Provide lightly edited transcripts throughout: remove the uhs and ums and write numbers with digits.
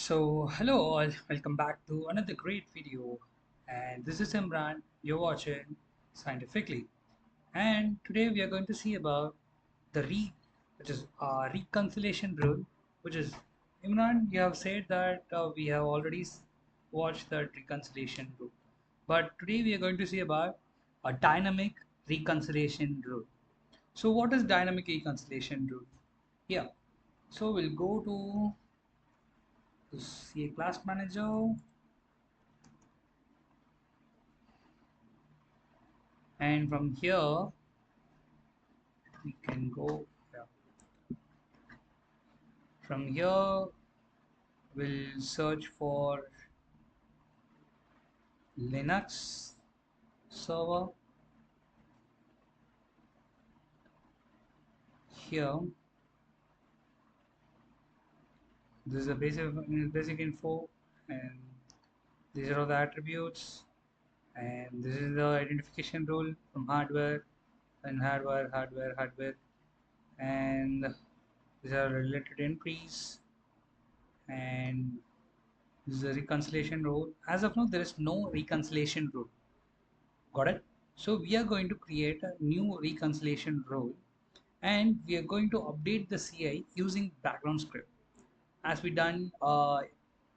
So, hello all, welcome back to another great video. And this is Imran, you're watching Scientifically. And today we are going to see about the which is reconciliation rule, which is Imran, you have said that we have already watched the reconciliation rule. But today we are going to see about a dynamic reconciliation rule. So, what is dynamic reconciliation rule? Yeah. So we'll go to see a class manager, and from here we can go, yeah. From here we'll search for Linux server. Here this is the basic info, and these are all the attributes, and this is the identification rule from hardware, and hardware, and these are related entries, and this is a reconciliation rule. As of now there is no reconciliation rule. Got it? So we are going to create a new reconciliation rule, and we are going to update the CI using background script as we done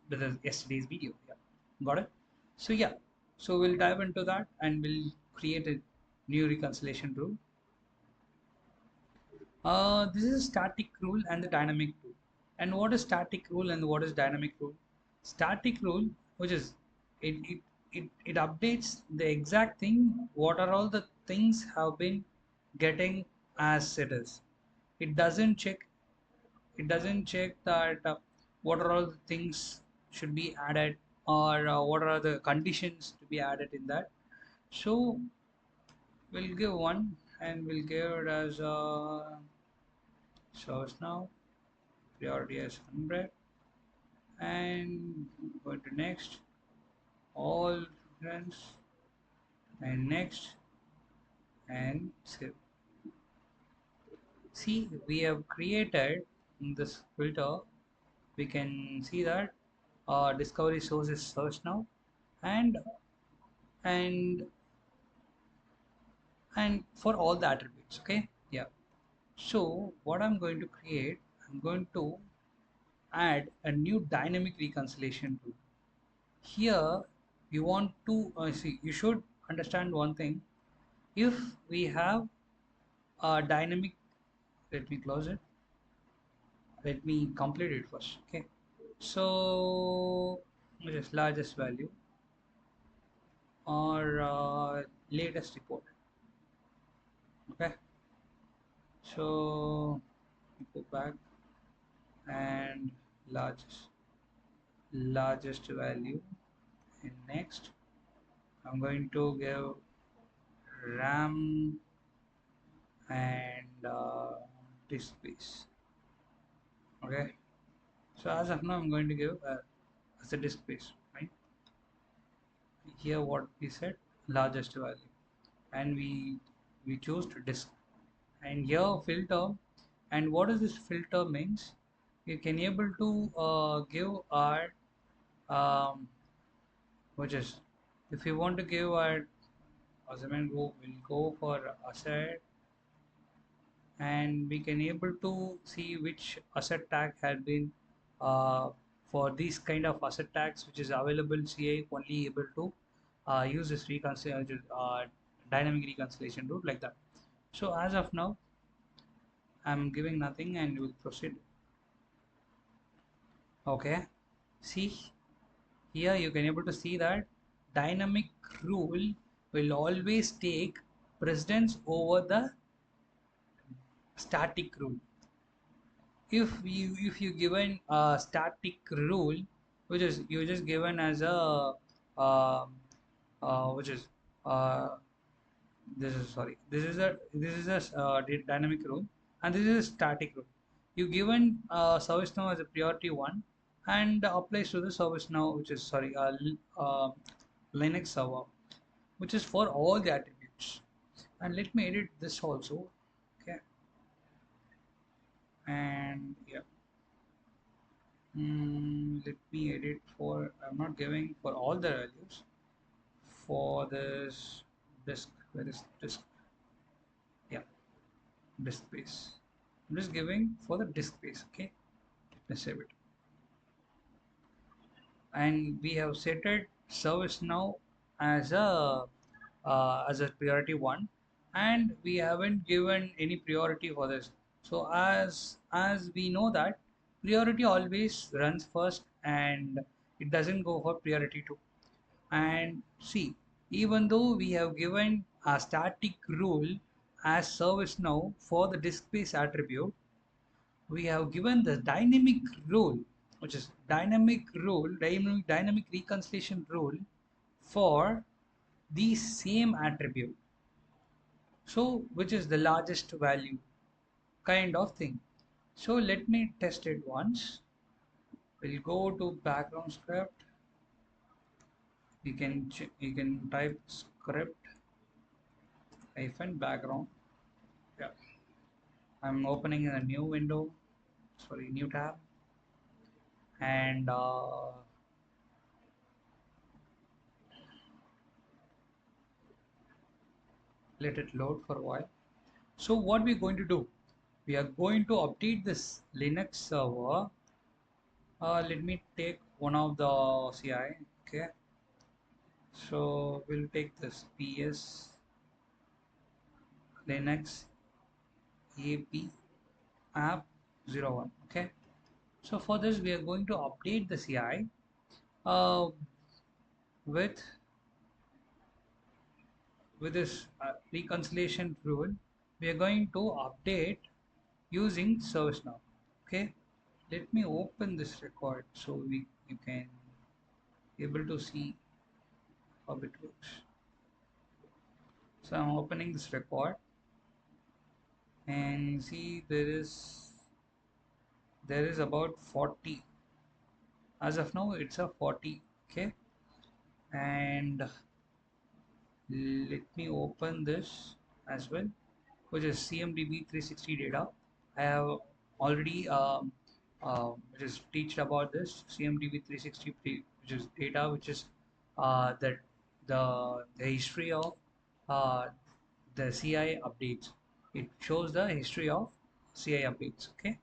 with yesterday's video. Yeah. Got it? So yeah, so we'll dive into that and we'll create a new reconciliation rule. This is static rule and the dynamic rule. And what is static rule and what is dynamic rule? Static rule, which is it updates the exact thing, what are all the things have been getting as it is. It doesn't check that what are all the things should be added, or what are the conditions to be added in that. So we'll give one, and we'll give it as ServiceNow priority as 100, and go to next, all runs, and next, and save. See, we have created in this filter, we can see that discovery source is search now, and and and for all the attributes. Okay, yeah. So what I'm going to create, I'm going to add a new dynamic reconciliation rule. Here you want to see, you should understand one thing. If we have a dynamic, let me close it, let me complete it first. Okay, so just largest value or latest report. Okay, so go back, and largest value, and next I'm going to give RAM and disk space. Okay, so as of now I'm going to give as a disk space, right? Here what we said, largest value, and we chose to disk, and here filter. And what does this filter means? You can able to give our which is, if you want to give our assignment, we'll go for asset, and we can able to see which asset tag had been for these kind of asset tags which is available. CA only able to use this reconciliation dynamic reconciliation route like that. So as of now I'm giving nothing, and we'll proceed. Okay, see, here you can able to see that dynamic rule will always take precedence over the static rule. If you given a static rule, which is you just given as a uh, which is uh, this is, sorry, this is a dynamic rule, and this is a static rule. You given service now as a priority one, and applies to the service now, which is, sorry, Linux server, which is for all the attributes. And let me edit this also. Okay, and yeah, let me edit for, I'm not giving for all the values for this disk. Where is disk? Yeah, disk space. I'm just giving for the disk space. Okay, let's save it. And we have set it ServiceNow as a priority one, and we haven't given any priority for this. So as we know that priority always runs first and it doesn't go for priority two. And see, even though we have given a static rule as ServiceNow for the disk space attribute, we have given the dynamic rule, which is dynamic reconciliation rule for the same attribute. So, which is the largest value kind of thing. So let me test it once. We'll go to background script. You can type script hyphen background. Yeah, I'm opening a new window. Sorry, new tab, and let it load for a while. So what we're going to do, we are going to update this Linux server. Let me take one of the CI. Okay, so we'll take this PS Linux AP app 01. Okay, so for this we are going to update the CI uh, with this reconciliation rule. We are going to update using ServiceNow. Okay, let me open this record so you can able to see how it works. So I'm opening this record and see there is about 40. As of now it's a 40. Okay, and let me open this as well, which is CMDB 360 data. I have already just teached about this CMDB 360, which is data, which is that the history of uh, the CI updates. It shows the history of CI updates. Okay,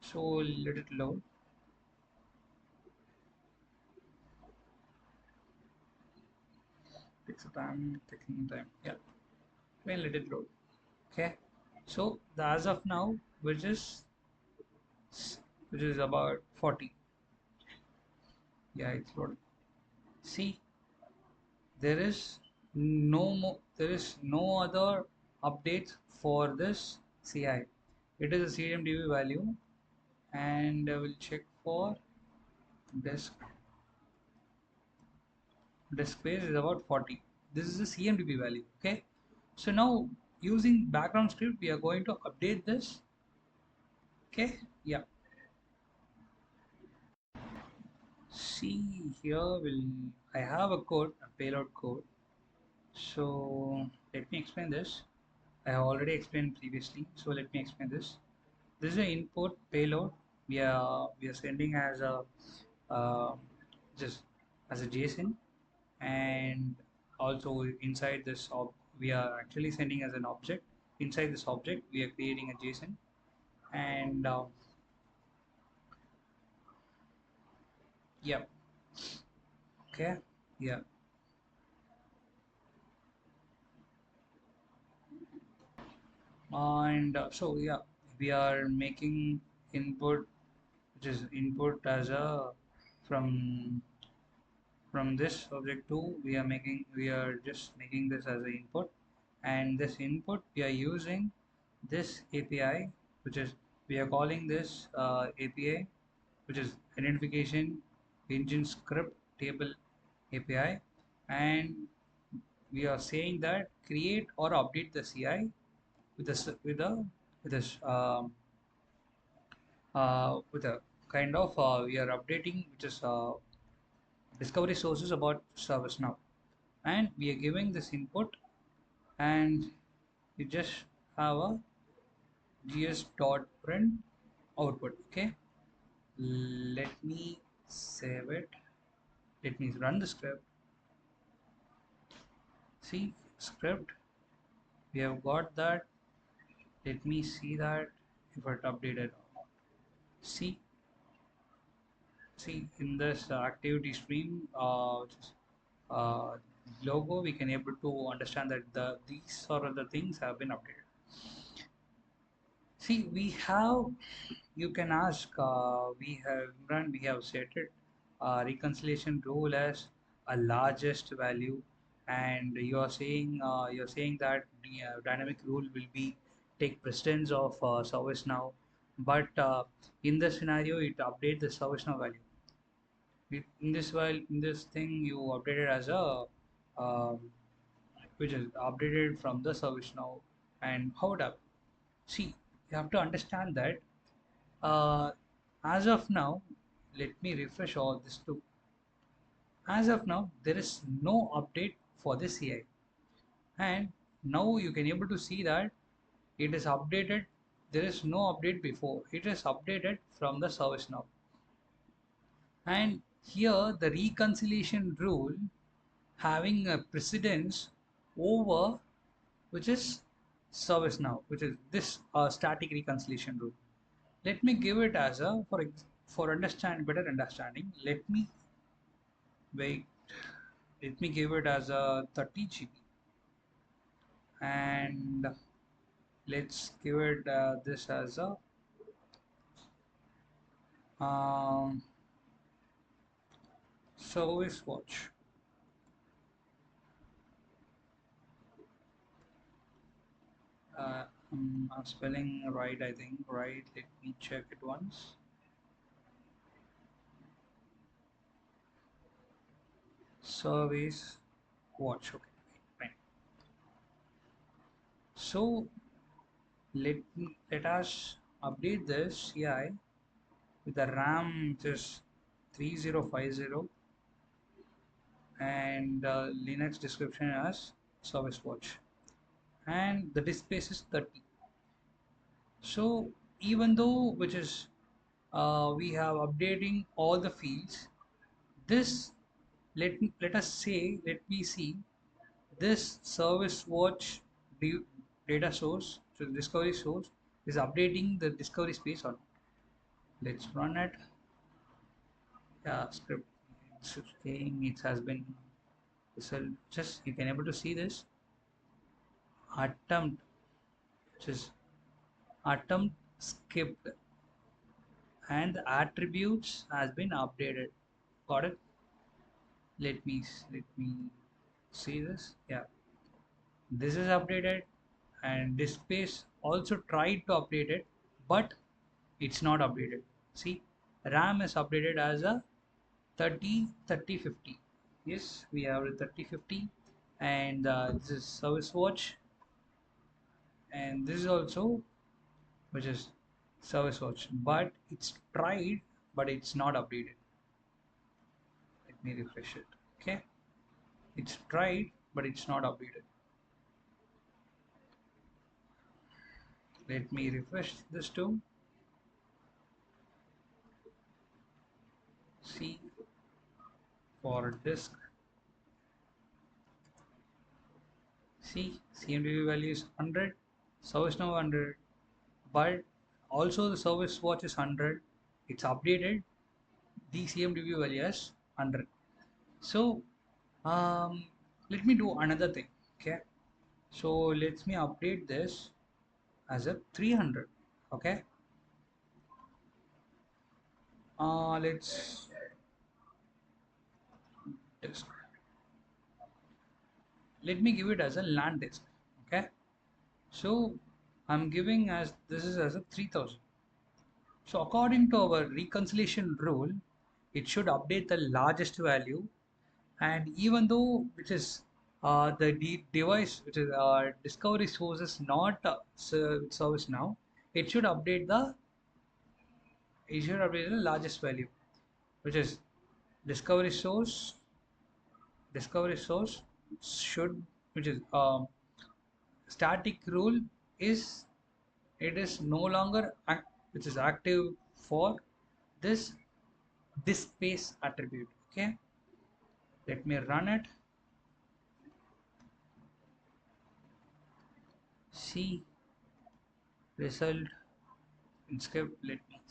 so let it load. Takes a time, taking time. Yeah, then let it load. Okay, so the as of now, which is about 40. Yeah, it's loaded. See, there is no other updates for this CI. It is a CMDB value, and I will check for disk disk space is about 40. This is the CMDB value. Okay, so now using background script we are going to update this. Okay, yeah, see here will I have a code, a payload code. So let me explain this. I have already explained previously, so let me explain this. This is an input payload. We are sending as a uh, just as a JSON, and also inside this we are actually sending as an object. Inside this object, we are creating a JSON, and yeah, okay, yeah, and so yeah, we are making input, which is input as a from this object 2 we are just making this as an input, and this input we are using this API, which is we are calling this API, which is identification engine script table API, and we are saying that create or update the CI with this with this with a kind of we are updating, which is discovery sources about ServiceNow, and we are giving this input, and you just have a gs.print output. Okay, let me save it. Let me run the script. See, script, we have got that. Let me see that if it updated or not. See, in this activity stream, which is uh, logo, we can able to understand that these sort of the things have been updated. See, we have, you can ask, we have set it reconciliation rule as a largest value, and you're saying that the dynamic rule will be take precedence of ServiceNow, but in the scenario it update the ServiceNow value. In this while in this thing you updated as a um, which is updated from the ServiceNow, and how it up. See, you have to understand that as of now, let me refresh all this too. As of now, there is no update for the CI, and now you can able to see that it is updated. There is no update before. It is updated from the service now, and here the reconciliation rule having a precedence over which is service now, which is this static reconciliation rule. Let me give it as a for understand better understanding. Wait, let me give it as a 30 GB, and let's give it this as a um, service watch. uh, I'm spelling right, I think, right. Let me check it once. Service watch. Okay, fine. So let us update this CI with the RAM which is 3050 and Linux description as service watch, and the disk space is 30. So even though which is we have updating all the fields, this let us say, let me see, this service watch data source, so discovery source is updating the discovery space or not. Let's run it. Yeah, script, it's saying it has been, so just you can able to see this attempt, which is attempt skipped, and the attributes has been updated. Got it? Let me see this. Yeah, this is updated, and this space also tried to update it, but it's not updated. See, RAM is updated as a 30 30 50. Yes, we have a 3050, and this is service watch, and this is also which is service watch, but it's tried, but it's not updated. Let me refresh it. Okay, it's tried, but it's not updated. Let me refresh this too. See, for disk, see, CMDB value is 100, service now 100, but also the service watch is 100. It's updated the CMDB value as 100. So let me do another thing. Okay, so let me update this as a 300. Okay, let's disk. Let me give it as a LAN disk. Okay, so I'm giving as this is as a 3000. So according to our reconciliation rule, it should update the largest value, and even though which is the device which is discovery source is not service now, it should update the largest value, which is discovery source. Discovery source should, which is static rule is, it is no longer which is active for this this space attribute. Okay, let me run it. See result in script. Let me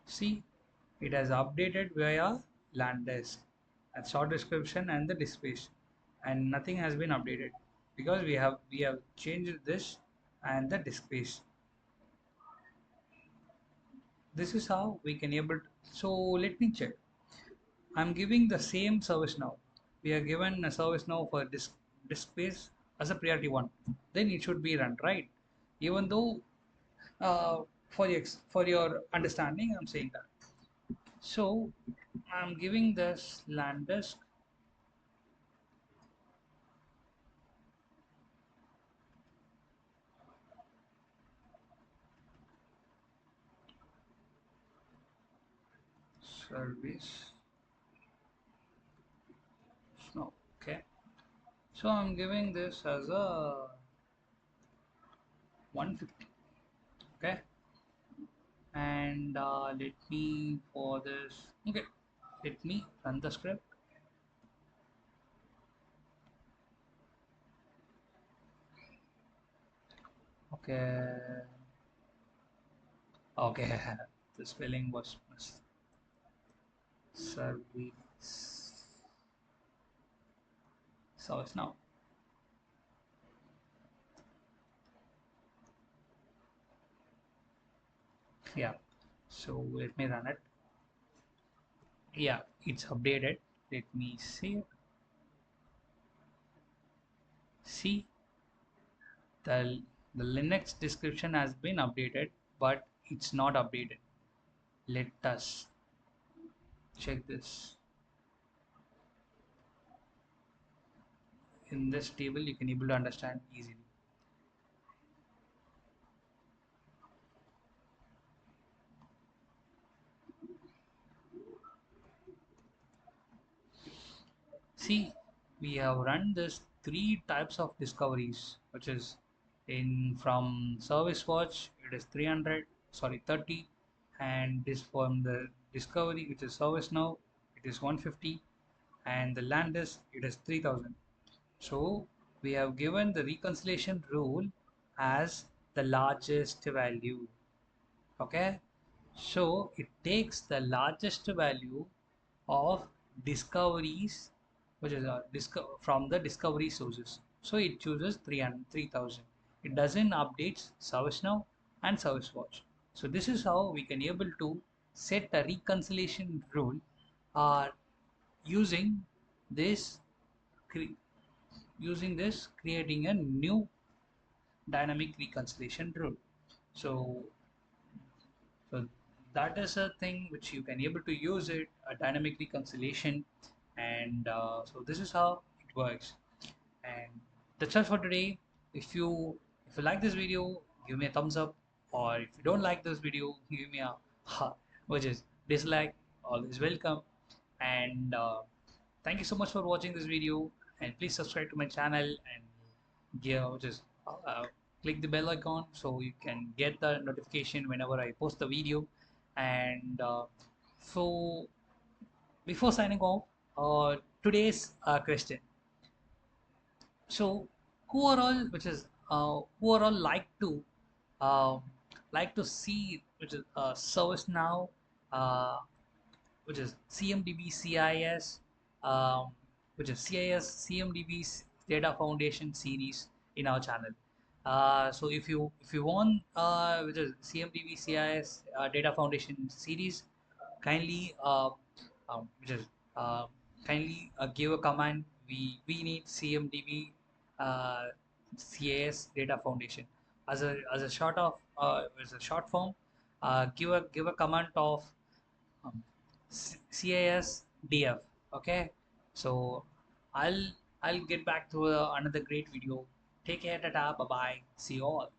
see it has updated via land disk and short description and the disk, and nothing has been updated because we have changed this and the disk space. This is how we can able to, so let me check. I'm giving the same service now. We are given a service now for disk space as a priority one. Then it should be run, right? Even though for your understanding, I'm saying that. So I'm giving this land disk service now. Okay. So I'm giving this as a 150. Okay. And let me for this. Okay. Let me run the script. Okay. Okay. The spelling was missed. Service. Service now. Yeah. So let me run it. Yeah, it's updated. Let me see. See the Linux description has been updated, but it's not updated. Let us check this. In this table, you can able to understand easily. See, we have run this three types of discoveries, which is in from service watch it is 300, sorry 30, and this from the discovery which is service now it is 150, and the land is it is 3000. So we have given the reconciliation rule as the largest value. Okay, so it takes the largest value of discoveries, which is from the discovery sources. So it chooses 3000. It doesn't update ServiceNow and ServiceWatch. So this is how we can able to set a reconciliation rule uh, using this creating a new dynamic reconciliation rule. So so that is a thing which you can able to use it a dynamic reconciliation, and so this is how it works. And that's all for today. If you like this video, give me a thumbs up, or if you don't like this video, give me a which is dislike. Always welcome. And thank you so much for watching this video, and please subscribe to my channel and just click the bell icon so you can get the notification whenever I post the video. And so before signing off, today's question. So who are all which is who are all um, like to see which is ServiceNow, uh, which is CMDB CIS, which is CIS CMDB Data Foundation series in our channel. So if you want which is CMDB CIS Data Foundation series, kindly which is kindly give a command. We need CMDB uh, CIS Data Foundation as a as a short form. Give a command of um, CISDF. Okay, so I'll I'll get back to another great video. Take care, tata, bye bye, see you all.